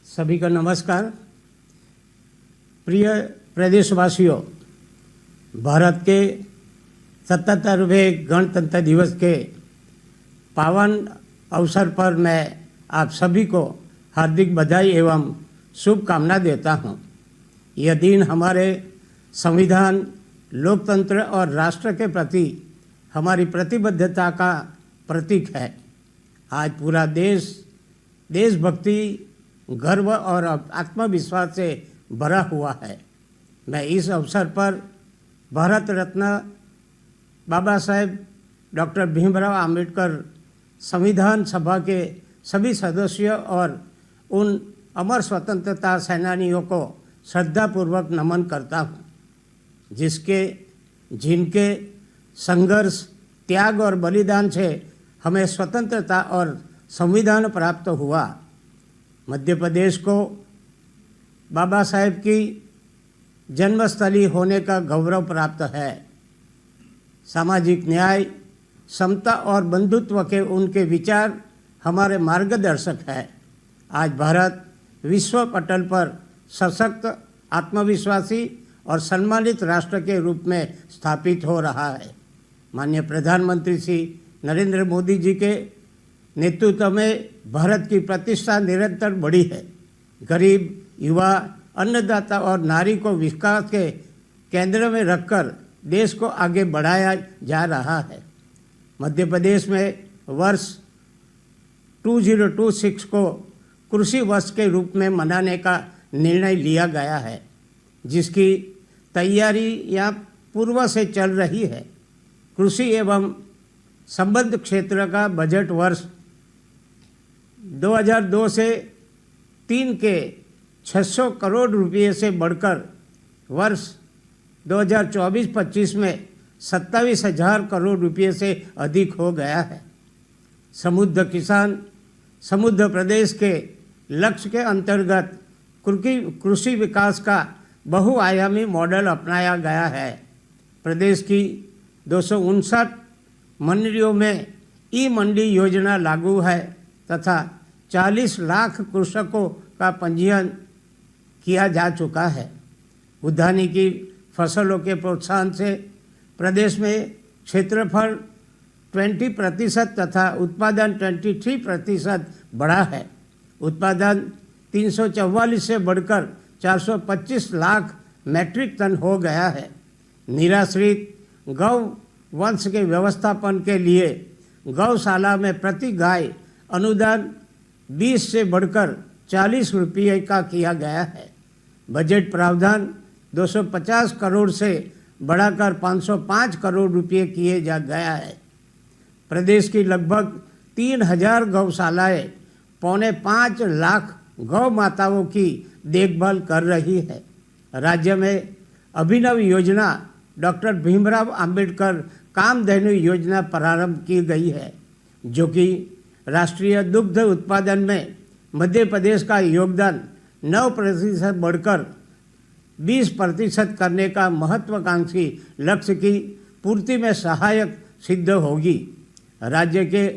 सभी का नमस्कार। प्रिय प्रदेशवासियों, भारत के 77वें गणतंत्र दिवस के पावन अवसर पर मैं आप सभी को हार्दिक बधाई एवं शुभकामना देता हूं। यह दिन हमारे संविधान, लोकतंत्र और राष्ट्र के प्रति हमारी प्रतिबद्धता का प्रतीक है। आज पूरा देश देशभक्ति, गर्व और आत्मविश्वास से भरा हुआ है। मैं इस अवसर पर भारत रत्न बाबा साहेब डॉक्टर भीमराव अंबेडकर संविधान सभा के सभी सदस्यों और उन अमर स्वतंत्रता सेनानियों को श्रद्धापूर्वक नमन करता हूँ, जिनके संघर्ष, त्याग और बलिदान से हमें स्वतंत्रता और संविधान प्राप्त हुआ। मध्य प्रदेश को बाबा साहेब की जन्मस्थली होने का गौरव प्राप्त है। सामाजिक न्याय, समता और बंधुत्व के उनके विचार हमारे मार्गदर्शक है। आज भारत विश्व पटल पर सशक्त, आत्मविश्वासी और सम्मानित राष्ट्र के रूप में स्थापित हो रहा है। माननीय प्रधानमंत्री श्री नरेंद्र मोदी जी के नेतृत्व में भारत की प्रतिष्ठा निरंतर बढ़ी है। गरीब, युवा, अन्नदाता और नारी को विकास के केंद्र में रखकर देश को आगे बढ़ाया जा रहा है। मध्य प्रदेश में वर्ष 2026 को कृषि वर्ष के रूप में मनाने का निर्णय लिया गया है, जिसकी तैयारी यहाँ पूर्व से चल रही है। कृषि एवं संबद्ध क्षेत्र का बजट वर्ष 2002 से 3 के 600 करोड़ रुपये से बढ़कर वर्ष 2024-25 में 27,000 करोड़ रुपये से अधिक हो गया है। समुद्र किसान समुद्र प्रदेश के लक्ष्य के अंतर्गत कृषि विकास का बहुआयामी मॉडल अपनाया गया है। प्रदेश की 259 मंडियों में ई मंडी योजना लागू है तथा 40 लाख कृषकों का पंजीयन किया जा चुका है। उद्यानिकी फसलों के प्रोत्साहन से प्रदेश में क्षेत्रफल 20% तथा उत्पादन 23% बढ़ा है। उत्पादन 344 से बढ़कर 425 लाख मैट्रिक टन हो गया है। निराश्रित गौ वंश के व्यवस्थापन के लिए गौशाला में प्रति गाय अनुदान 20 से बढ़कर 40 रुपये का किया गया है। बजट प्रावधान 250 करोड़ से बढ़ाकर 505 करोड़ रुपये किए जा गया है। प्रदेश की लगभग 3000 गौशालाएँ 4.25 लाख गौ माताओं की देखभाल कर रही है। राज्य में अभिनव योजना डॉक्टर भीमराव अंबेडकर कामधेनु योजना प्रारंभ की गई है, जो कि राष्ट्रीय दुग्ध उत्पादन में मध्य प्रदेश का योगदान 9% बढ़कर 20% करने का महत्वाकांक्षी लक्ष्य की पूर्ति में सहायक सिद्ध होगी। राज्य के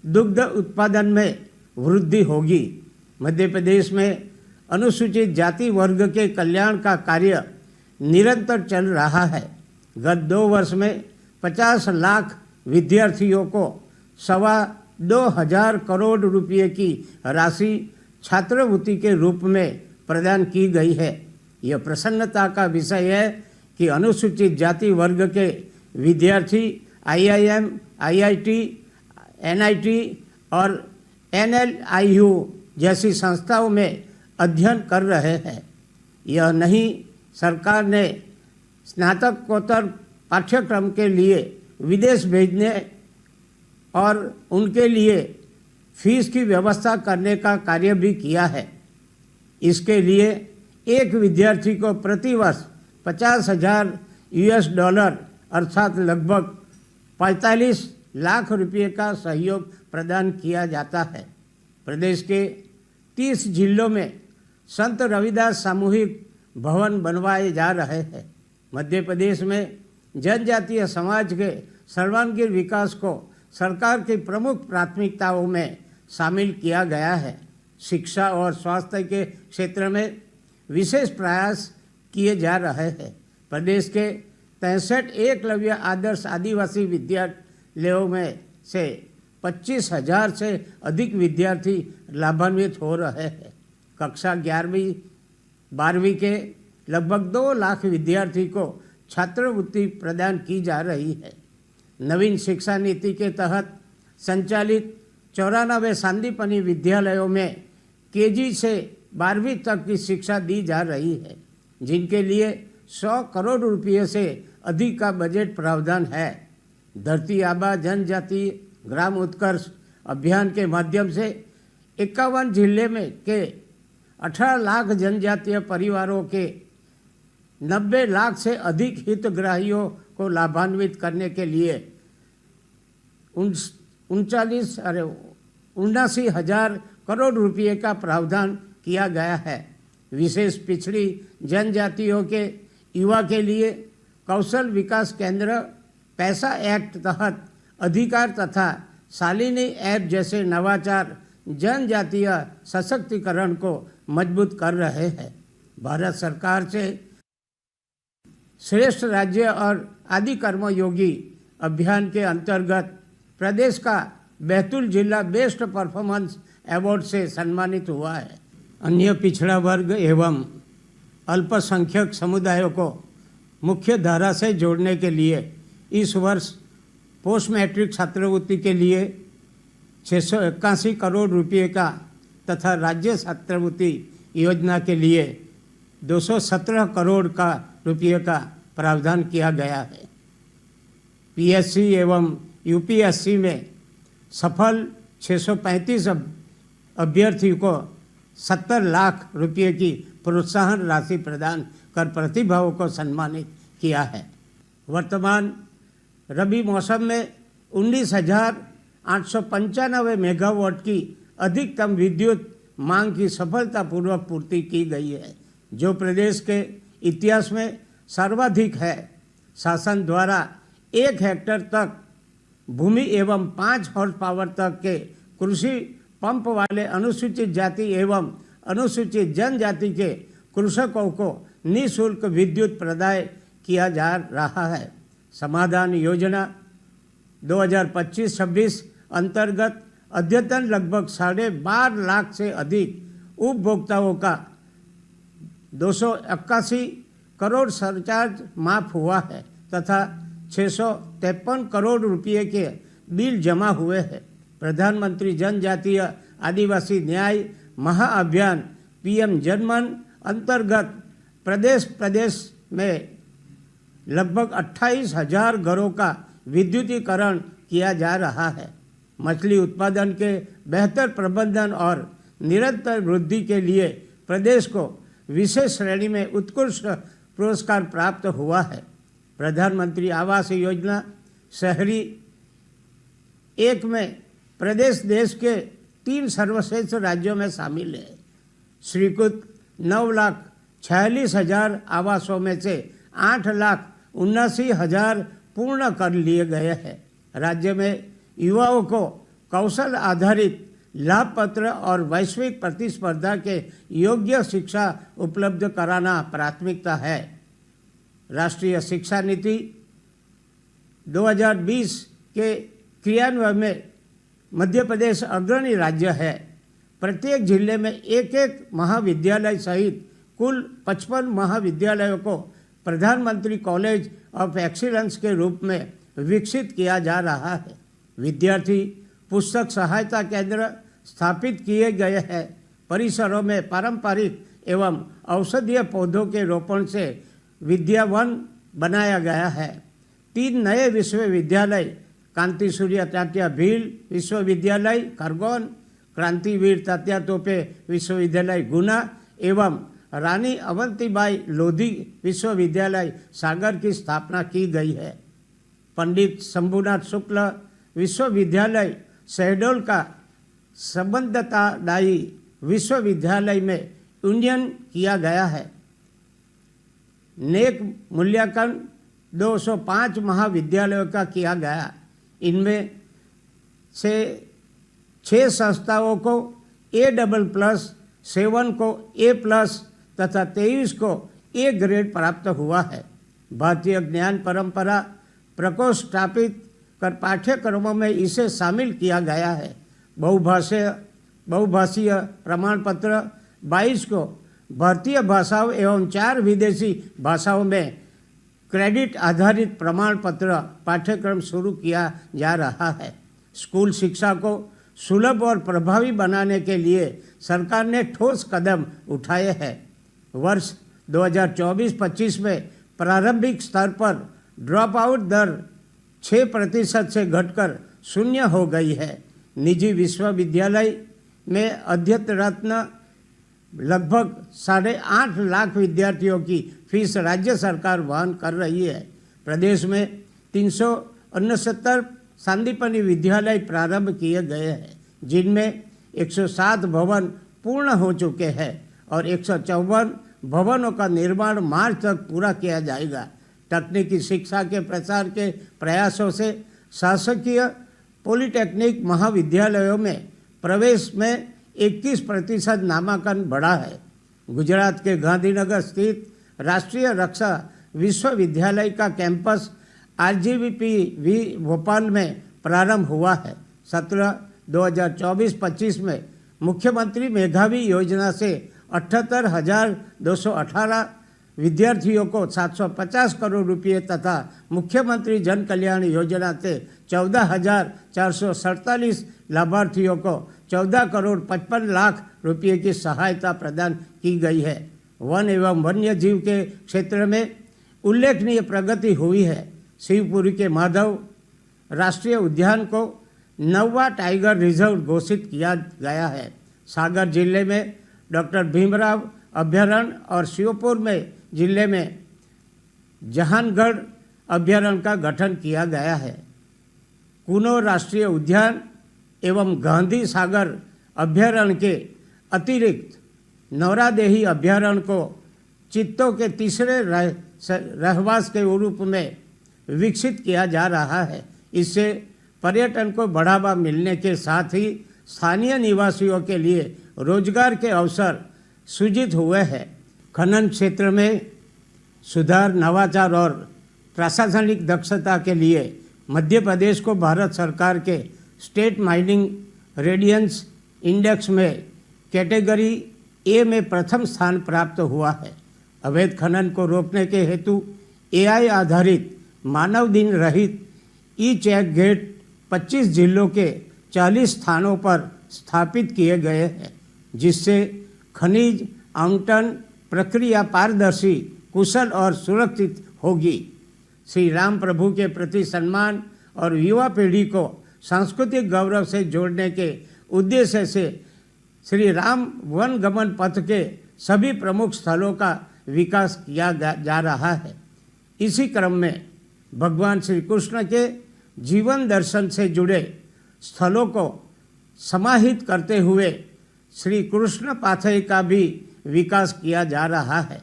दुग्ध उत्पादन में वृद्धि होगी। मध्य प्रदेश में अनुसूचित जाति वर्ग के कल्याण का कार्य निरंतर चल रहा है। गत 2 वर्ष में 50 लाख विद्यार्थियों को 2,25,000 करोड़ रुपये की राशि छात्रवृत्ति के रूप में प्रदान की गई है। यह प्रसन्नता का विषय है कि अनुसूचित जाति वर्ग के विद्यार्थी IIM, IIT, NIT और NLIU जैसी संस्थाओं में अध्ययन कर रहे हैं। यह नहीं, सरकार ने स्नातकोत्तर पाठ्यक्रम के लिए विदेश भेजने और उनके लिए फीस की व्यवस्था करने का कार्य भी किया है। इसके लिए एक विद्यार्थी को प्रतिवर्ष $50,000 अर्थात लगभग 45 लाख रुपये का सहयोग प्रदान किया जाता है। प्रदेश के 30 जिलों में संत रविदास सामूहिक भवन बनवाए जा रहे हैं। मध्य प्रदेश में जनजातीय समाज के सर्वांगीण विकास को सरकार की प्रमुख प्राथमिकताओं में शामिल किया गया है। शिक्षा और स्वास्थ्य के क्षेत्र में विशेष प्रयास किए जा रहे हैं। प्रदेश के 63 एकलव्य आदर्श आदिवासी विद्यालयों में से 25,000 से अधिक विद्यार्थी लाभान्वित हो रहे हैं। कक्षा 11वीं 12वीं के लगभग 2 लाख विद्यार्थी को छात्रवृत्ति प्रदान की जा रही है। नवीन शिक्षा नीति के तहत संचालित 94 सांदीपनी विद्यालयों में केजी से 12वीं तक की शिक्षा दी जा रही है, जिनके लिए 100 करोड़ रुपये से अधिक का बजट प्रावधान है। धरती आबा जनजाति ग्राम उत्कर्ष अभियान के माध्यम से 51 जिले में के 18 लाख जनजातीय परिवारों के 90 लाख से अधिक हितग्राहियों को लाभान्वित करने के लिए 79,000 करोड़ रुपये का प्रावधान किया गया है। विशेष पिछड़ी जनजातियों के युवा के लिए कौशल विकास केंद्र पैसा एक्ट तहत अधिकार तथा शालिनी ऐप जैसे नवाचार जनजातीय सशक्तिकरण को मजबूत कर रहे हैं। भारत सरकार से श्रेष्ठ राज्य और आदि कर्मयोगी अभियान के अंतर्गत प्रदेश का बैतूल जिला बेस्ट परफॉर्मेंस अवार्ड से सम्मानित हुआ है। अन्य पिछड़ा वर्ग एवं अल्पसंख्यक समुदायों को मुख्य धारा से जोड़ने के लिए इस वर्ष पोस्ट मैट्रिक छात्रवृत्ति के लिए 681 करोड़ रुपये का तथा राज्य छात्रवृत्ति योजना के लिए 217 करोड़ का रुपये का प्रावधान किया गया है। पीएससी एवं यूपीएससी में सफल 635 अभ्यर्थियों को 70 लाख रुपये की प्रोत्साहन राशि प्रदान कर प्रतिभाओं को सम्मानित किया है। वर्तमान रबी मौसम में 19,895 मेगावाट की अधिकतम विद्युत मांग की सफलतापूर्वक पूर्ति की गई है, जो प्रदेश के इतिहास में सर्वाधिक है। शासन द्वारा 1 हेक्टेयर तक भूमि एवं 5 हॉर्स पावर तक के कृषि पंप वाले अनुसूचित जाति एवं अनुसूचित जनजाति के कृषकों को निःशुल्क विद्युत प्रदान किया जा रहा है। समाधान योजना 2025-26 अंतर्गत अद्यतन लगभग 12.5 लाख से अधिक उपभोक्ताओं का 281 करोड़ सरचार्ज माफ हुआ है तथा 653 करोड़ रुपये के बिल जमा हुए हैं। प्रधानमंत्री जनजातीय आदिवासी न्याय महाअभियान पीएम जनमन अंतर्गत प्रदेश में लगभग 28,000 घरों का विद्युतीकरण किया जा रहा है। मछली उत्पादन के बेहतर प्रबंधन और निरंतर वृद्धि के लिए प्रदेश को विशेष श्रेणी में उत्कृष्ट पुरस्कार प्राप्त हुआ है। प्रधानमंत्री आवास योजना शहरी 1 में प्रदेश देश के 3 सर्वश्रेष्ठ राज्यों में शामिल है। स्वीकृत 9,46,000 आवासों में से 8,79,000 पूर्ण कर लिए गए हैं। राज्य में युवाओं को कौशल आधारित लाभ पत्र और वैश्विक प्रतिस्पर्धा के योग्य शिक्षा उपलब्ध कराना प्राथमिकता है। राष्ट्रीय शिक्षा नीति 2020 के क्रियान्वयन में मध्य प्रदेश अग्रणी राज्य है। प्रत्येक जिले में एक महाविद्यालय सहित कुल 55 महाविद्यालयों को प्रधानमंत्री कॉलेज ऑफ एक्सीलेंस के रूप में विकसित किया जा रहा है। विद्यार्थी पुस्तक सहायता केंद्र स्थापित किए गए हैं। परिसरों में पारंपरिक एवं औषधीय पौधों के रोपण से विद्यावन बनाया गया है। 3 नए विश्वविद्यालय कांति सूर्य तात्या भील विश्वविद्यालय खरगोन, क्रांतिवीर तात्या तोपे विश्वविद्यालय गुना एवं रानी अवंतीबाई लोधी विश्वविद्यालय सागर की स्थापना की गई है। पंडित शंभुनाथ शुक्ल विश्वविद्यालय शहडोल का संबद्धतादायी विश्वविद्यालय में यूनियन किया गया है। नेक मूल्यांकन 205 महाविद्यालयों का किया गया। इनमें से 6 संस्थाओं को A++, 7 को A+ तथा 23 को A ग्रेड प्राप्त हुआ है। भारतीय ज्ञान परंपरा प्रकोष्ठ स्थापित कर पाठ्यक्रमों में इसे शामिल किया गया है। बहुभाषीय प्रमाण पत्र 22 को भारतीय भाषाओं एवं 4 विदेशी भाषाओं में क्रेडिट आधारित प्रमाण पत्र पाठ्यक्रम शुरू किया जा रहा है। स्कूल शिक्षा को सुलभ और प्रभावी बनाने के लिए सरकार ने ठोस कदम उठाए हैं। वर्ष 2024-25 में प्रारंभिक स्तर पर ड्रॉप आउट दर 6% से घटकर 0 हो गई है। निजी विश्वविद्यालय में अध्ययनरत लगभग 8.5 लाख विद्यार्थियों की फीस राज्य सरकार वहन कर रही है। प्रदेश में 369 सांदीपनि विद्यालय प्रारंभ किए गए हैं, जिनमें 107 भवन पूर्ण हो चुके हैं और 154 भवनों का निर्माण मार्च तक पूरा किया जाएगा। तकनीकी शिक्षा के प्रसार के प्रयासों से शासकीय पॉलिटेक्निक महाविद्यालयों में प्रवेश में 21% नामांकन बढ़ा है। गुजरात के गांधीनगर स्थित राष्ट्रीय रक्षा विश्वविद्यालय का कैंपस RGVP भोपाल में प्रारंभ हुआ है। सत्र 2024-25 में मुख्यमंत्री मेधावी योजना से 78,218 विद्यार्थियों को 750 करोड़ रुपये तथा मुख्यमंत्री जन कल्याण योजना से 14,447 लाभार्थियों को 14 करोड़ 55 लाख रुपये की सहायता प्रदान की गई है। वन एवं वन्य जीव के क्षेत्र में उल्लेखनीय प्रगति हुई है। शिवपुरी के माधव राष्ट्रीय उद्यान को 9वां टाइगर रिजर्व घोषित किया गया है। सागर जिले में डॉक्टर भीमराव अभ्यारण्य और श्योपुर में जिले में जहानगढ़ अभ्यारण्य का गठन किया गया है। कुनो राष्ट्रीय उद्यान एवं गांधी सागर अभ्यारण्य के अतिरिक्त नौरादेही अभ्यारण्य को चित्तों के तीसरे रहवास के रूप में विकसित किया जा रहा है। इससे पर्यटन को बढ़ावा मिलने के साथ ही स्थानीय निवासियों के लिए रोजगार के अवसर सृजित हुए हैं। खनन क्षेत्र में सुधार, नवाचार और प्रशासनिक दक्षता के लिए मध्य प्रदेश को भारत सरकार के स्टेट माइनिंग रेडियंस इंडेक्स में कैटेगरी A में प्रथम स्थान प्राप्त हुआ है। अवैध खनन को रोकने के हेतु AI आधारित मानव दिन रहित ई-चेक गेट 25 जिलों के 40 स्थानों पर स्थापित किए गए हैं, जिससे खनिज आवंटन प्रक्रिया पारदर्शी, कुशल और सुरक्षित होगी। श्री राम प्रभु के प्रति सम्मान और युवा पीढ़ी को सांस्कृतिक गौरव से जोड़ने के उद्देश्य से श्री राम वन गमन पथ के सभी प्रमुख स्थलों का विकास किया जा रहा है। इसी क्रम में भगवान श्री कृष्ण के जीवन दर्शन से जुड़े स्थलों को समाहित करते हुए श्री कृष्ण पाथई का भी विकास किया जा रहा है।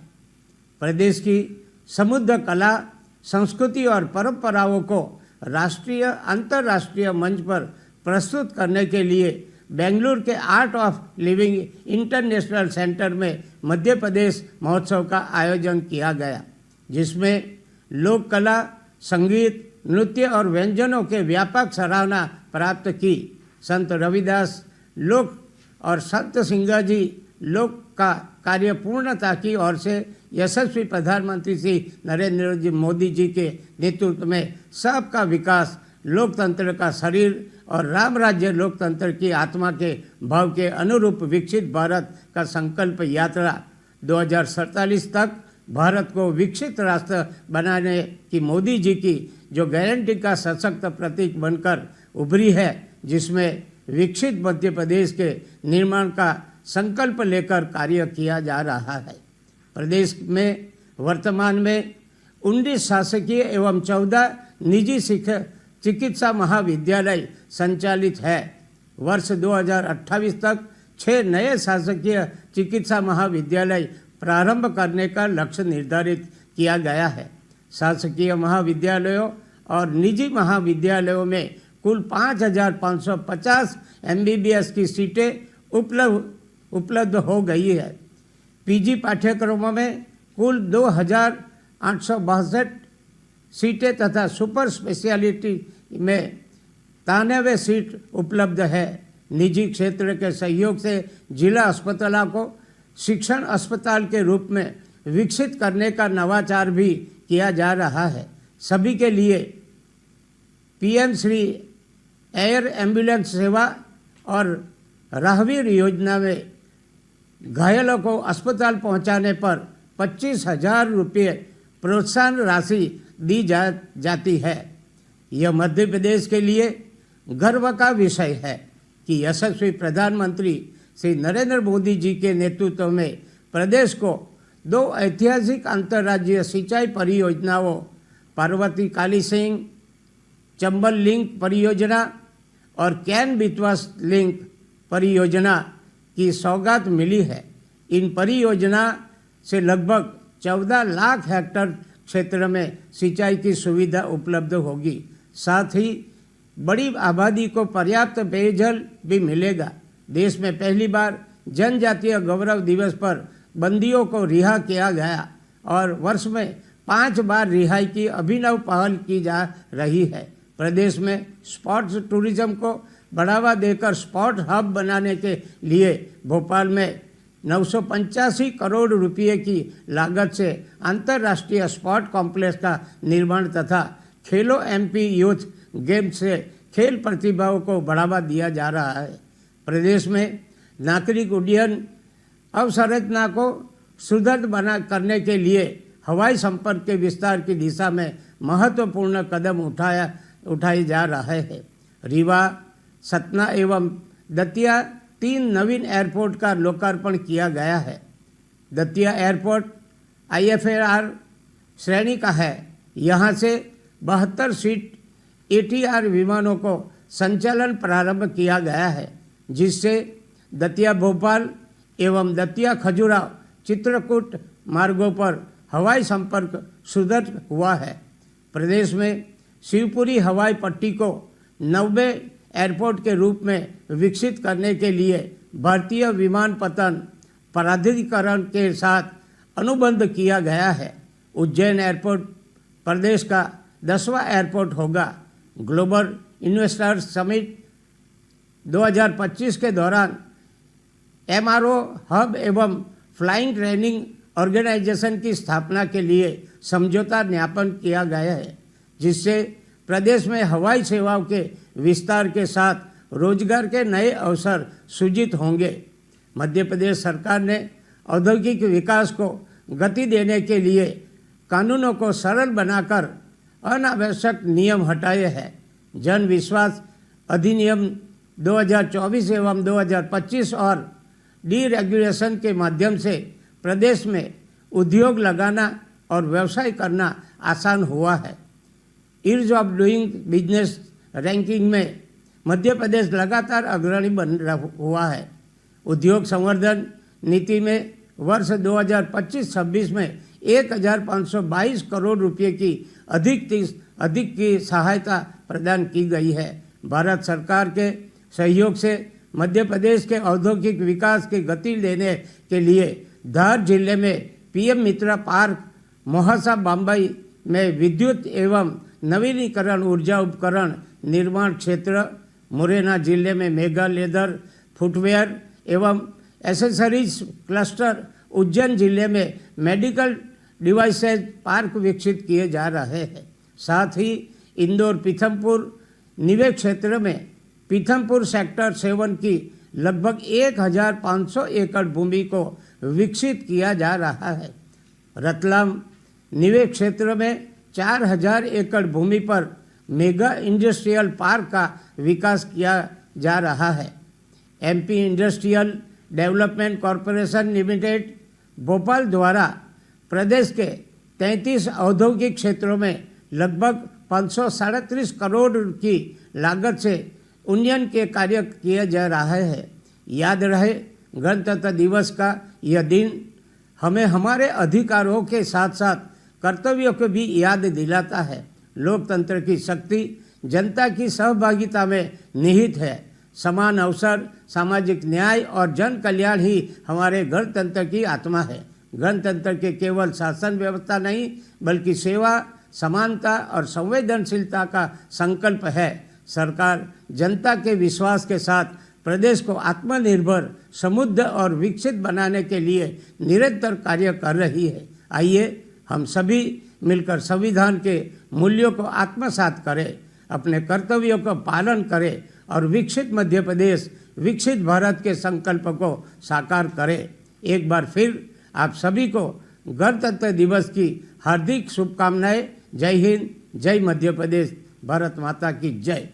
प्रदेश की समृद्ध कला, संस्कृति और परंपराओं को राष्ट्रीय अंतर्राष्ट्रीय मंच पर प्रस्तुत करने के लिए बेंगलुरु के art of living international centre में मध्य प्रदेश महोत्सव का आयोजन किया गया, जिसमें लोक कला, संगीत, नृत्य और व्यंजनों के व्यापक सराहना प्राप्त की। संत रविदास लोक और संत सिंह जी लोक का कार्य पूर्णता की ओर से यशस्वी प्रधानमंत्री श्री नरेंद्र मोदी जी के नेतृत्व में सबका विकास, लोकतंत्र का शरीर और राम राज्य लोकतंत्र की आत्मा के भाव के अनुरूप विकसित भारत का संकल्प यात्रा 2047 तक भारत को विकसित राष्ट्र बनाने की मोदी जी की जो गारंटी का सशक्त प्रतीक बनकर उभरी है, जिसमें विकसित मध्य प्रदेश के निर्माण का संकल्प लेकर कार्य किया जा रहा है। प्रदेश में वर्तमान में 19 शासकीय एवं 14 निजी चिकित्सा महाविद्यालय संचालित है। वर्ष 2028 तक 6 नए शासकीय चिकित्सा महाविद्यालय प्रारंभ करने का लक्ष्य निर्धारित किया गया है। शासकीय महाविद्यालयों और निजी महाविद्यालयों में कुल 5,550 MBBS की सीटें उपलब्ध हो गई है। पीजी पाठ्यक्रमों में कुल 2,862 सीटें तथा सुपर स्पेशलिटी में 93 सीट उपलब्ध है। निजी क्षेत्र के सहयोग से जिला अस्पतालों को शिक्षण अस्पताल के रूप में विकसित करने का नवाचार भी किया जा रहा है। सभी के लिए पीएम श्री एयर एम्बुलेंस सेवा और राहगीर योजना में घायलों को अस्पताल पहुंचाने पर 25,000 रुपये प्रोत्साहन राशि दी जाती है। यह मध्य प्रदेश के लिए गर्व का विषय है कि यशस्वी प्रधानमंत्री श्री नरेंद्र मोदी जी के नेतृत्व में प्रदेश को 2 ऐतिहासिक अंतर्राज्यीय सिंचाई परियोजनाओं पार्वती काली सिंह चंबल लिंक परियोजना और कैन बितवास लिंक परियोजना की सौगात मिली है। इन परियोजना से लगभग 14 लाख हेक्टेयर क्षेत्र में सिंचाई की सुविधा उपलब्ध होगी। साथ ही बड़ी आबादी को पर्याप्त पेयजल भी मिलेगा। देश में पहली बार जनजातीय गौरव दिवस पर बंदियों को रिहा किया गया और वर्ष में 5 बार रिहाई की अभिनव पहल की जा रही है। प्रदेश में स्पोर्ट्स टूरिज्म को बढ़ावा देकर स्पोर्ट हब बनाने के लिए भोपाल में 985 करोड़ रुपये की लागत से अंतर्राष्ट्रीय स्पोर्ट कॉम्प्लेक्स का निर्माण तथा खेलो एमपी यूथ गेम्स से खेल प्रतिभाओं को बढ़ावा दिया जा रहा है। प्रदेश में नागरिक उड्डयन अवसंरचना को सुदृढ़ करने के लिए हवाई संपर्क के विस्तार की दिशा में महत्वपूर्ण कदम उठाए जा रहे हैं। रीवा, सतना एवं दतिया 3 नवीन एयरपोर्ट का लोकार्पण किया गया है। दतिया एयरपोर्ट IFAR श्रेणी का है। यहाँ से 72 सीट ATR विमानों को संचालन प्रारंभ किया गया है, जिससे दतिया भोपाल एवं दतिया खजुराहो चित्रकूट मार्गों पर हवाई संपर्क सुदृढ़ हुआ है। प्रदेश में शिवपुरी हवाई पट्टी को 90 एयरपोर्ट के रूप में विकसित करने के लिए भारतीय विमानपत्तन प्राधिकरण के साथ अनुबंध किया गया है। उज्जैन एयरपोर्ट प्रदेश का 10वां एयरपोर्ट होगा। ग्लोबल इन्वेस्टर्स समिट 2025 के दौरान MRO हब एवं फ्लाइंग ट्रेनिंग ऑर्गेनाइजेशन की स्थापना के लिए समझौता ज्ञापन किया गया है, जिससे प्रदेश में हवाई सेवाओं के विस्तार के साथ रोजगार के नए अवसर सृजित होंगे। मध्य प्रदेश सरकार ने औद्योगिक विकास को गति देने के लिए कानूनों को सरल बनाकर अनावश्यक नियम हटाए हैं। जन विश्वास अधिनियम 2024 एवं 2025 और डीरेगुलेशन के माध्यम से प्रदेश में उद्योग लगाना और व्यवसाय करना आसान हुआ है। Ease of doing business ranking में मध्य प्रदेश लगातार अग्रणी बन हुआ है। उद्योग संवर्धन नीति में वर्ष 2025-26 में 1,522 करोड़ रुपये की अधिक की सहायता प्रदान की गई है। भारत सरकार के सहयोग से मध्य प्रदेश के औद्योगिक विकास की गति देने के लिए धार जिले में PM मित्रा पार्क, मोहासा बम्बई में विद्युत एवं नवीनीकरण ऊर्जा उपकरण निर्माण क्षेत्र, मुरैना जिले में मेगा लेदर फुटवेयर एवं एसेसरीज क्लस्टर, उज्जैन जिले में मेडिकल डिवाइसेज पार्क विकसित किए जा रहे हैं। साथ ही इंदौर पीथमपुर निवेश क्षेत्र में पीथमपुर सेक्टर 7 की लगभग 1,500 एकड़ भूमि को विकसित किया जा रहा है। रतलाम निवेश क्षेत्र में 4,000 एकड़ भूमि पर मेगा इंडस्ट्रियल पार्क का विकास किया जा रहा है। MP industrial development corporation limited Bhopal द्वारा प्रदेश के 33 औद्योगिक क्षेत्रों में लगभग 537 करोड़ की लागत से उन्नयन के कार्य किए जा रहे हैं। याद रहे, गणतंत्र दिवस का यह दिन हमें हमारे अधिकारों के साथ साथ कर्तव्यों को भी याद दिलाता है। लोकतंत्र की शक्ति जनता की सहभागिता में निहित है। समान अवसर, सामाजिक न्याय और जन कल्याण ही हमारे गणतंत्र की आत्मा है। गणतंत्र के केवल शासन व्यवस्था नहीं बल्कि सेवा, समानता और संवेदनशीलता का संकल्प है। सरकार जनता के विश्वास के साथ प्रदेश को आत्मनिर्भर, समृद्ध और विकसित बनाने के लिए निरंतर कार्य कर रही है। आइए हम सभी मिलकर संविधान के मूल्यों को आत्मसात करें, अपने कर्तव्यों का पालन करें और विकसित मध्य प्रदेश, विकसित भारत के संकल्प को साकार करें। एक बार फिर आप सभी को गणतंत्र दिवस की हार्दिक शुभकामनाएं। जय हिंद, जय मध्य प्रदेश, भारत माता की जय।